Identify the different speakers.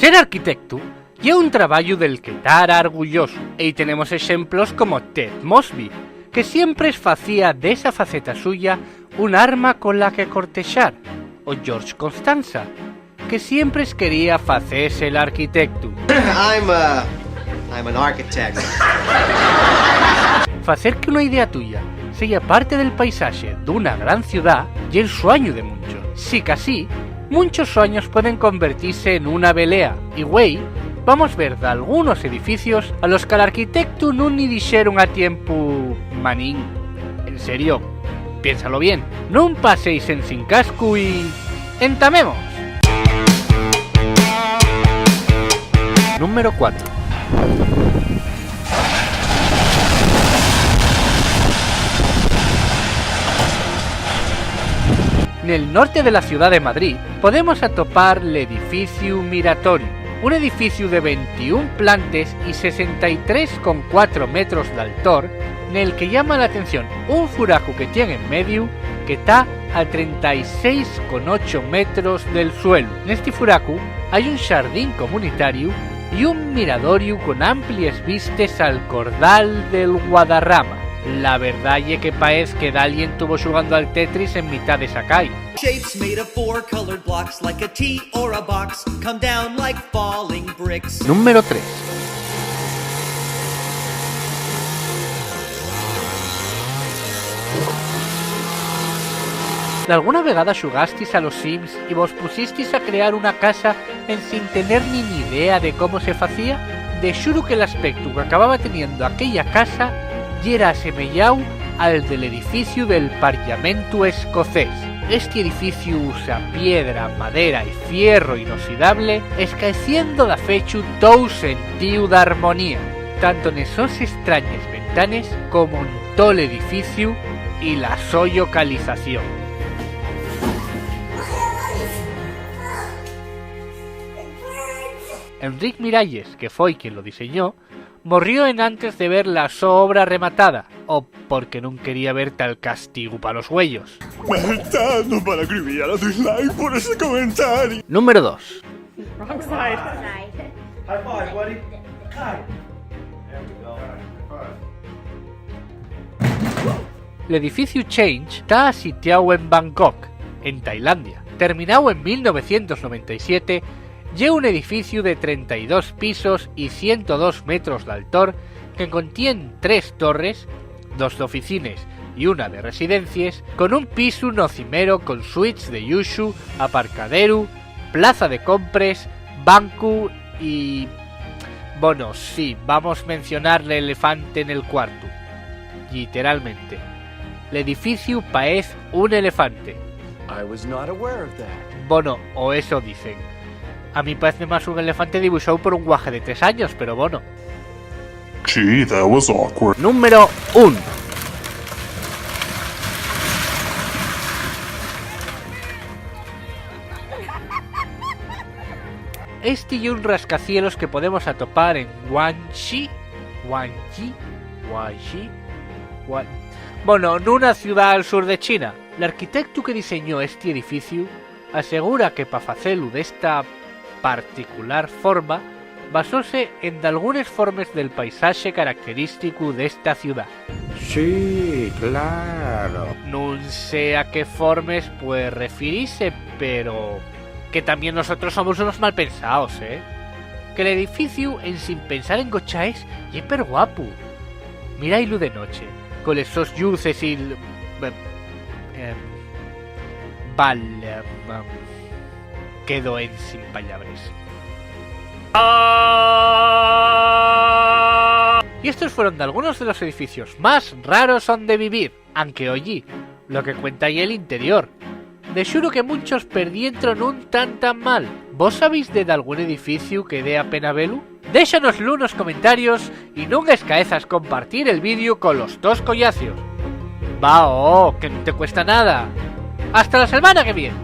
Speaker 1: Ser arquitecto é un traballo del que estar orgulloso, e tenemos exemplos como Ted Mosby, que siempre facía desa faceta suya un arma con la que cortexar, o George Constanza, que siempre quería facerse el arquitecto.
Speaker 2: I'm an architect.
Speaker 1: Facer que una idea tuya sea parte del paisaje de una gran ciudad y el sueño de muchos. Sí que así, muchos sueños pueden convertirse en una pelea, y güey, vamos a ver de algunos edificios a los que el arquitecto no ni dijeron a tiempo manín. En serio, piénsalo bien, no paséis en sin casco y... ¡entamemos! Número 4. En el norte de la ciudad de Madrid podemos atopar el edificio Miratorio, un edificio de 21 plantes y 63,4 metros de altor, en el que llama la atención un furaco que tiene en medio que está a 36,8 metros del suelo. En este furaco hay un jardín comunitario y un miradorio con amplias vistas al cordal del Guadarrama. La verdad es que parece que alguien estuvo jugando al Tetris en mitad de esa calle.
Speaker 3: Shapes made of 4 colored blocks like a T or a box come down like falling bricks.
Speaker 1: Número 3. ¿Alguna vegada jugasteis a los Sims y vos pusisteis a crear una casa sin tener ni idea de cómo se hacía? De juro que el aspecto que acababa teniendo aquella casa y era asemejado al del edificio del Parlamento escocés. Este edificio usa piedra, madera y fierro inoxidable, escaeciendo da fechu todo sentido de armonía, tanto en esos extrañas ventanas como en todo el edificio y la so localización. Enric Miralles, que fue quien lo diseñó, morrió en antes de ver la su obra rematada, o porque no quería ver tal castigo para los güeyos.
Speaker 4: Faltando para escribir a los dislike por ese comentario.
Speaker 1: Número 2.
Speaker 5: Wrong side.
Speaker 2: High five, buddy.
Speaker 1: El edificio Change está sitiado en Bangkok, en Tailandia. Terminado en 1997, lleva un edificio de 32 pisos y 102 metros de altor que contiene 3 torres, 2 de oficinas y una de residencias, con un piso nocimero con suites de yushu, aparcadero, plaza de compras, banco y... bueno, sí, vamos a mencionarle elefante en el cuarto. Literalmente. El edificio parece un elefante.
Speaker 4: I was not aware of that.
Speaker 1: Bueno, o eso dicen. A mí parece más un elefante dibujado por un guaje de 3 años, pero bueno.
Speaker 4: Gee, that was awkward.
Speaker 1: Número 1. Este y un rascacielos que podemos atopar en Guangxi. Bueno, en una ciudad al sur de China. El arquitecto que diseñó este edificio asegura que para hacerlo de esta particular forma basóse en algunas formas del paisaje característico de esta ciudad.
Speaker 6: Sí, claro.
Speaker 1: No sé a qué formas puede referirse, pero que también nosotros somos unos mal pensados, ¿eh? Que el edificio, en sin pensar en gochaes, y es per guapo. Miráislo de noche, con esos luces y... quedo en sin palabras. Y estos fueron de algunos de los edificios más raros donde vivir, aunque oye, lo que cuenta ahí el interior. De juro que muchos perdientron un tan mal. ¿Vos sabéis de algún edificio que dé a pena verlo? Déxanoslo en los comentarios y nunca escaezas compartir el vídeo con los 2 collacios. Va, que no te cuesta nada. ¡Hasta la semana que viene!